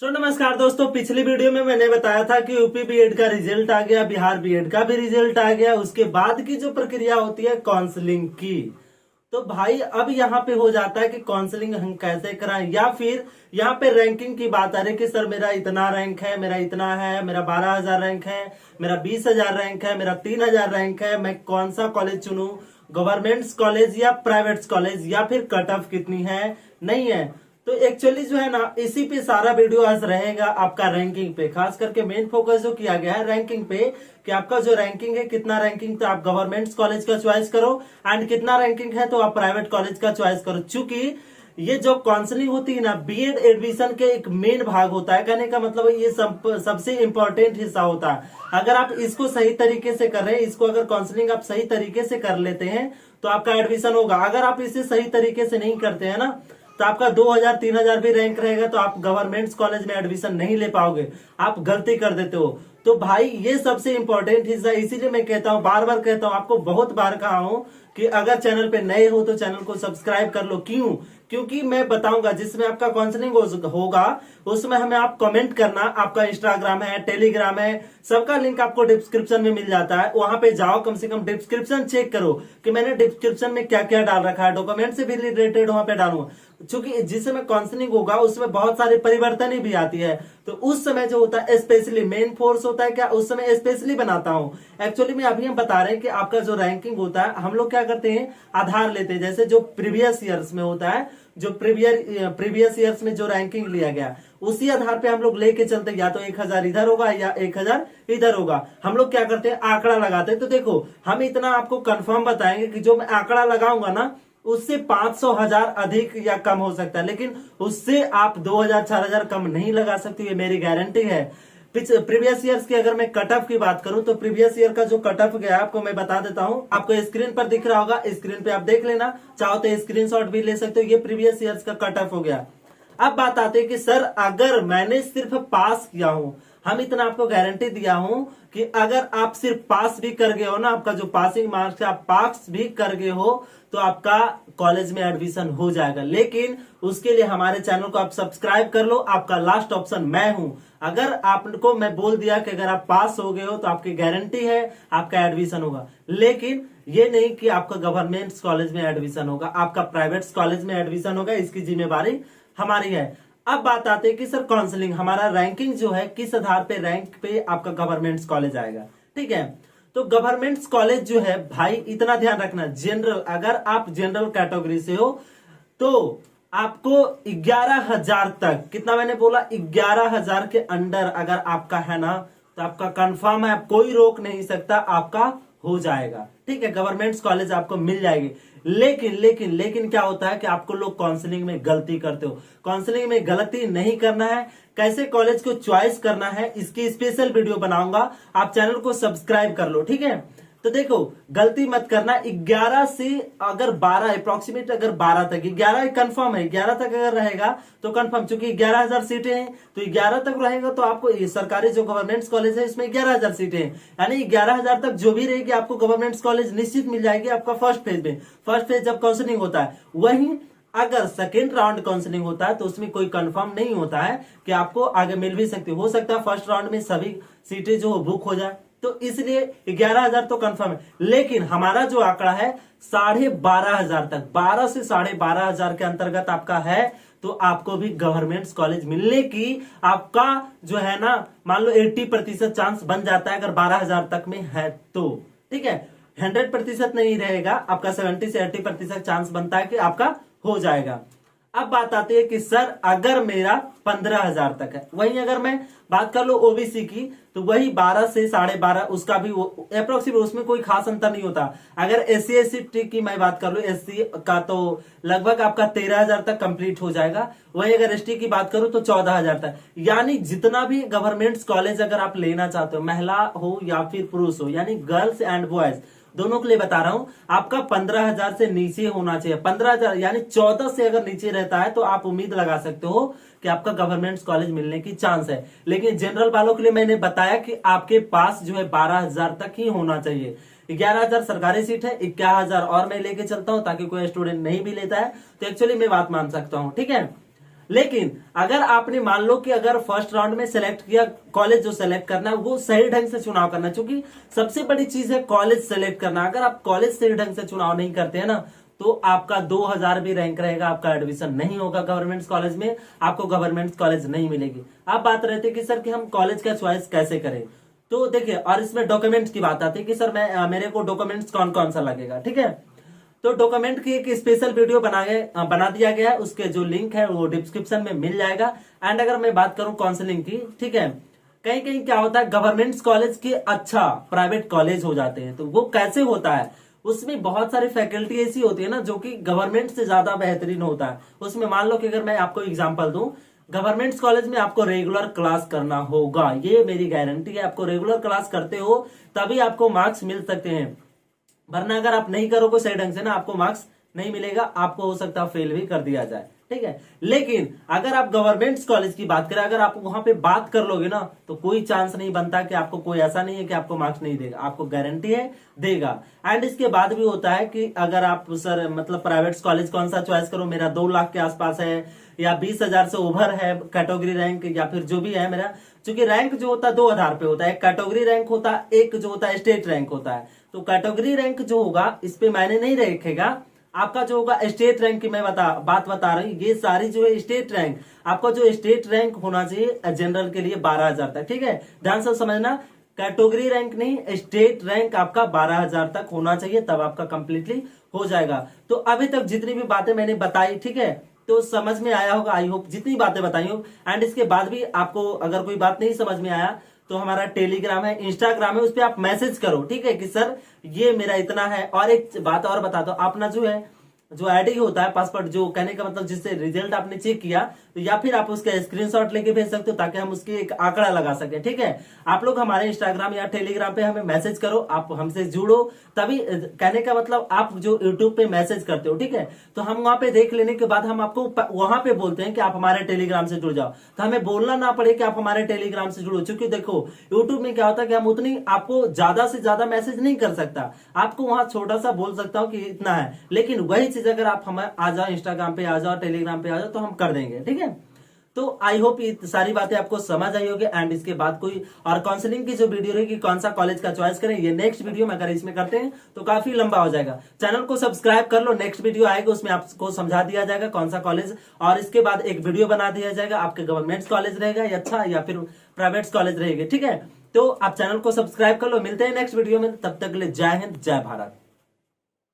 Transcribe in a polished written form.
नमस्कार दोस्तों, पिछली वीडियो में मैंने बताया था कि यूपी बीएड का रिजल्ट आ गया, बिहार बीएड का भी रिजल्ट आ गया। उसके बाद की जो प्रक्रिया होती है काउंसलिंग की, तो भाई अब यहाँ पे हो जाता है कि काउंसलिंग हम कैसे कराएं, या फिर यहाँ पे रैंकिंग की बात आ रही है कि सर मेरा इतना रैंक है, मेरा इतना है, मेरा 12,000 रैंक है, मेरा 20,000 रैंक है, मेरा 3,000 रैंक है, मैं कौन सा कॉलेज चुनूं, गवर्नमेंट कॉलेज या प्राइवेट कॉलेज, या फिर कट ऑफ कितनी है नहीं है। तो एक्चुअली जो है ना, इसी पे सारा वीडियो आज रहेगा आपका रैंकिंग पे। खास करके मेन फोकस जो किया गया है रैंकिंग पे कि आपका जो रैंकिंग है, कितना रैंकिंग तो आप गवर्नमेंट कॉलेज का चॉइस करो, एंड कितना रैंकिंग है तो आप प्राइवेट कॉलेज का चॉइस करो। चूंकि ये जो काउंसलिंग होती है ना, बीएड एडमिशन के एक मेन भाग होता है। कहने का मतलब ये सबसे इंपॉर्टेंट हिस्सा होता है। अगर आप इसको सही तरीके से कर रहे हैं, इसको अगर काउंसलिंग आप सही तरीके से कर लेते हैं तो आपका एडमिशन होगा। अगर आप इसे सही तरीके से नहीं करते हैं ना, तो आपका 2,000 3,000 भी रैंक रहेगा तो आप गवर्नमेंट कॉलेज में एडमिशन नहीं ले पाओगे, आप गलती कर देते हो। तो भाई ये सबसे इंपॉर्टेंट हिस्सा, इसीलिए मैं कहता हूँ, बार बार कहता हूँ, आपको बहुत बार कहा हूँ कि अगर चैनल पे नए हो तो चैनल को सब्सक्राइब कर लो। क्यों? क्योंकि मैं बताऊंगा जिसमें आपका काउंसलिंग होगा उसमें हमें आप कमेंट करना। आपका इंस्टाग्राम है, टेलीग्राम है, सबका लिंक आपको डिस्क्रिप्शन में मिल जाता है। वहां पे जाओ, कम से कम डिस्क्रिप्शन चेक करो कि मैंने डिस्क्रिप्शन में क्या क्या डाल रखा है। डॉक्यूमेंट से भी रिलेटेड वहां पे डालूंगा, चूंकि जिस समय काउंसलिंग होगा उसमें बहुत सारे परिवर्तन भी आती है। तो उस समय जो होता है स्पेशली मेन फोर्स होता है क्या, उस समय स्पेशली बनाता हूँ। एक्चुअली में अभी हम बता रहे हैं कि आपका जो रैंकिंग होता है, हम लोग क्या करते हैं, आधार लेते हैं। जैसे जो प्रीवियस ईयर्स में होता है, जो प्रीवियस ईयर्स में जो रैंकिंग लिया गया, उसी आधार पे हम लोग लेके चलते हैं। या तो 1,000 इधर होगा या 1,000 इधर होगा। हम लोग क्या करते हैं, आंकड़ा लगाते हैं। तो देखो, हम इतना आपको कंफर्म बताएंगे कि जो मैं आंकड़ा लगाऊंगा ना, उससे 500 1000 अधिक या कम हो सकता है, लेकिन उससे आप 2,000 4,000 कम नहीं लगा सकते, ये मेरी गारंटी है। प्रीवियस ईयर्स की अगर मैं कट ऑफ की बात करूं तो प्रीवियस ईयर का जो कट ऑफ गया आपको मैं बता देता हूं। आपको स्क्रीन पर दिख रहा होगा, स्क्रीन पे आप देख लेना, चाहो तो स्क्रीनशॉट भी ले सकते हो। ये प्रीवियस ईयर्स का कट ऑफ हो गया। अब बात आती है कि सर अगर मैंने सिर्फ पास किया हूं, हम इतना आपको गारंटी दिया हूं कि अगर आप सिर्फ पास भी कर गए हो ना, आपका जो पासिंग मार्क्स है आप पास भी कर गए हो, तो आपका कॉलेज में एडमिशन हो जाएगा। लेकिन उसके लिए हमारे चैनल को आप सब्सक्राइब कर लो। आपका लास्ट ऑप्शन मैं हूं। अगर आपको मैं बोल दिया कि अगर आप पास हो गए हो तो आपकी गारंटी है आपका एडमिशन होगा, लेकिन ये नहीं कि आपका गवर्नमेंट कॉलेज में एडमिशन होगा, आपका प्राइवेट कॉलेज में एडमिशन होगा। इसकी जिम्मेवारी हमारी है। अब बात आती है कि सर काउंसलिंग, हमारा रैंकिंग जो है किस आधार पे रैंक पे आपका गवर्नमेंट कॉलेज आएगा। ठीक है, तो गवर्नमेंट कॉलेज जो है भाई, इतना ध्यान रखना, जनरल, अगर आप जनरल कैटेगरी से हो तो आपको 11,000 तक, कितना मैंने बोला, 11,000 के अंडर अगर आपका है ना, तो आपका कंफर्म है, कोई रोक नहीं सकता, आपका हो जाएगा। ठीक है, गवर्नमेंट कॉलेज आपको मिल जाएगी। लेकिन लेकिन लेकिन क्या होता है कि आपको लोग काउंसलिंग में गलती करते हो। काउंसलिंग में गलती नहीं करना है, कैसे कॉलेज को चॉइस करना है, इसकी स्पेशल वीडियो बनाऊंगा। आप चैनल को सब्सक्राइब कर लो। ठीक है, तो देखो, गलती मत करना। 11 से अगर 12 अप्रोक्सीमेट, अगर 12 तक, 11 कंफर्म है, 11 तक अगर रहेगा तो कंफर्म, चूंकि 11,000 सीटें हैं तो 11 तक रहेगा। तो आपको ये सरकारी जो गवर्नमेंट कॉलेज है इसमें 11,000 सीटें हैं, यानी 11,000 तक जो भी रहेगी आपको गवर्नमेंट कॉलेज निश्चित मिल जाएगी आपका फर्स्ट फेज में। फर्स्ट फेज जब काउंसलिंग होता है, वहीं अगर सेकेंड राउंड काउंसलिंग होता है तो उसमें कोई कंफर्म नहीं होता है कि आपको आगे मिल भी सकती हो सकता है फर्स्ट राउंड में सभी सीटें जो बुक हो जाए। तो इसलिए 11,000 तो कंफर्म है, लेकिन हमारा जो आंकड़ा है 12,500 तक, 12 से 12,500 के अंतर्गत आपका है, तो आपको भी गवर्नमेंट कॉलेज मिलने की आपका जो है ना, मान लो 80% चांस बन जाता है अगर 12,000 तक में है तो। ठीक है, 100% नहीं रहेगा, आपका 70 से 80% चांस बनता है कि आपका हो जाएगा। अब बात आती है कि सर अगर मेरा 15,000 तक है, वहीं अगर मैं बात कर लो ओबीसी की, तो वही 12 से 12.5, उसका भी अप्रोक्सीमेट, उसमें कोई खास अंतर नहीं होता। अगर एससी एसटी की मैं बात कर लूं, एससी का तो लगभग आपका 13,000 तक कंप्लीट हो जाएगा। वहीं अगर एसटी की बात करूं तो 14,000 तक। यानी जितना भी गवर्नमेंट कॉलेज अगर आप लेना चाहते हो, महिला हो या फिर पुरुष हो, यानी गर्ल्स एंड बॉयज दोनों के लिए बता रहा हूं, आपका 15,000 से नीचे होना चाहिए। 15,000 यानी 14 से अगर नीचे रहता है तो आप उम्मीद लगा सकते हो कि आपका गवर्नमेंट कॉलेज मिलने की चांस है। लेकिन जनरल वालों के लिए मैंने बताया कि आपके पास जो है 12,000 तक ही होना चाहिए। 11,000 सरकारी सीट है, 21,000 और मैं लेके चलता हूं ताकि कोई स्टूडेंट नहीं भी लेता है तो एक्चुअली मैं बात मान सकता हूं। ठीक है, लेकिन अगर आपने मान लो कि अगर फर्स्ट राउंड में सेलेक्ट किया, कॉलेज जो सेलेक्ट करना है वो सही ढंग से चुनाव करना है, क्योंकि सबसे बड़ी चीज है कॉलेज सेलेक्ट करना। अगर आप कॉलेज सही ढंग से चुनाव नहीं करते हैं ना, तो आपका 2000 भी रैंक रहेगा, आपका एडमिशन नहीं होगा गवर्नमेंट कॉलेज में, आपको गवर्नमेंट कॉलेज नहीं मिलेगी। अब बात रहती है कि सर कि हम कॉलेज का चॉइस कैसे करें। तो देखिए, और इसमें डॉक्यूमेंट्स की बात आती है कि सर मेरे को डॉक्यूमेंट्स कौन कौन सा लगेगा, ठीक है। तो डॉक्यूमेंट की एक स्पेशल वीडियो बना दिया गया है, उसके जो लिंक है वो डिस्क्रिप्शन में मिल जाएगा। एंड अगर मैं बात करूं काउंसलिंग की, ठीक है, कहीं कहीं क्या होता है गवर्नमेंट कॉलेज के अच्छा प्राइवेट कॉलेज हो जाते हैं। तो वो कैसे होता है, उसमें बहुत सारी फैकल्टी ऐसी होती है ना जो कि गवर्नमेंट से ज्यादा बेहतरीन होता है। उसमें मान लो कि अगर मैं आपको एग्जांपल दूं, गवर्नमेंट कॉलेज में आपको रेगुलर क्लास करना होगा, ये मेरी गारंटी है। आपको रेगुलर क्लास करते हो तभी आपको मार्क्स मिल सकते हैं, वरना अगर आप नहीं करोगे सही ढंग से ना, आपको मार्क्स नहीं मिलेगा, आपको हो सकता है फेल भी कर दिया जाए, ठीक है। लेकिन अगर आप गवर्नमेंट कॉलेज की बात करें, अगर आप वहां पे बात कर लोगे ना, तो कोई चांस नहीं बनता कि आपको, कोई ऐसा नहीं है कि आपको मार्क्स नहीं देगा, आपको गारंटी है देगा। एंड इसके बाद भी होता है कि अगर आप सर मतलब प्राइवेट कॉलेज कौन सा चॉइस करो, मेरा 2 लाख के आसपास है या 20,000 से ओवर है कैटेगरी रैंक, या फिर जो भी है मेरा, क्योंकि रैंक जो होता है 2 आधार पे होता है, एक कैटेगरी रैंक होता है, एक जो होता है स्टेट रैंक होता है। तो कैटेगरी रैंक जो होगा इस पे मायने नहीं रखेगा, आपका जो होगा स्टेट रैंक की मैं बात बता रही हूँ। ये सारी जो है स्टेट रैंक, आपका जो स्टेट रैंक होना चाहिए जनरल के लिए 12,000 तक, ठीक है, ध्यान से समझना। कैटेगरी रैंक नहीं, स्टेट रैंक आपका 12,000 तक होना चाहिए, तब आपका कंप्लीटली हो जाएगा। तो अभी तक जितनी भी बातें मैंने बताई, ठीक है, तो समझ में आया होगा, आई होप जितनी बातें बताई हो। एंड इसके बाद भी आपको अगर कोई बात नहीं समझ में आया तो हमारा टेलीग्राम है, इंस्टाग्राम है, उस पर आप मैसेज करो, ठीक है, कि सर ये मेरा इतना है। और एक बात और बता दो, अपना जो है जो आईडी होता है पासवर्ड, जो कहने का मतलब जिससे रिजल्ट आपने चेक किया, तो या फिर आप उसका स्क्रीनशॉट लेके भेज सकते हो ताकि हम उसकी एक आंकड़ा लगा सके, ठीक है। आप लोग हमारे इंस्टाग्राम या टेलीग्राम पे हमें मैसेज करो, आप हमसे जुड़ो, तभी कहने का मतलब आप जो यूट्यूब पे मैसेज करते हो, ठीक है, तो हम वहां पे देख लेने के बाद हम आपको वहां पे बोलते हैं कि आप हमारे टेलीग्राम से जुड़ जाओ। तो हमें बोलना ना पड़े कि आप हमारे टेलीग्राम से जुड़ो, क्योंकि देखो यूट्यूब में क्या होता है कि हम उतनी आपको ज्यादा से ज्यादा मैसेज नहीं कर सकता, आपको वहां छोटा सा बोल सकता हूँ कि इतना है। लेकिन वही चीज अगर आप हमें आ जाओ, इंस्टाग्राम पे आ जाओ, टेलीग्राम पे आ जाओ, तो हम कर देंगे, ठीक है। तो आई होप ये सारी बातें आपको समझ आई होगी। एंड इसके बाद कोई और काउंसलिंग की जो वीडियो रहेगी, कौन सा कॉलेज का चॉइस करें, ये नेक्स्ट वीडियो में अगर इसमें करते हैं तो काफी लंबा हो जाएगा। चैनल को सब्सक्राइब कर लो, नेक्स्ट वीडियो आएगा उसमें आपको समझा दिया जाएगा कौन सा कॉलेज, और इसके बाद एक वीडियो बना दिया जाएगा आपके गवर्नमेंट कॉलेज रहेगा या अच्छा या फिर प्राइवेट कॉलेज रहेगी, ठीक है। तो आप चैनल को सब्सक्राइब कर लो, मिलते हैं नेक्स्ट वीडियो में, तब तक के लिए जय हिंद जय भारत।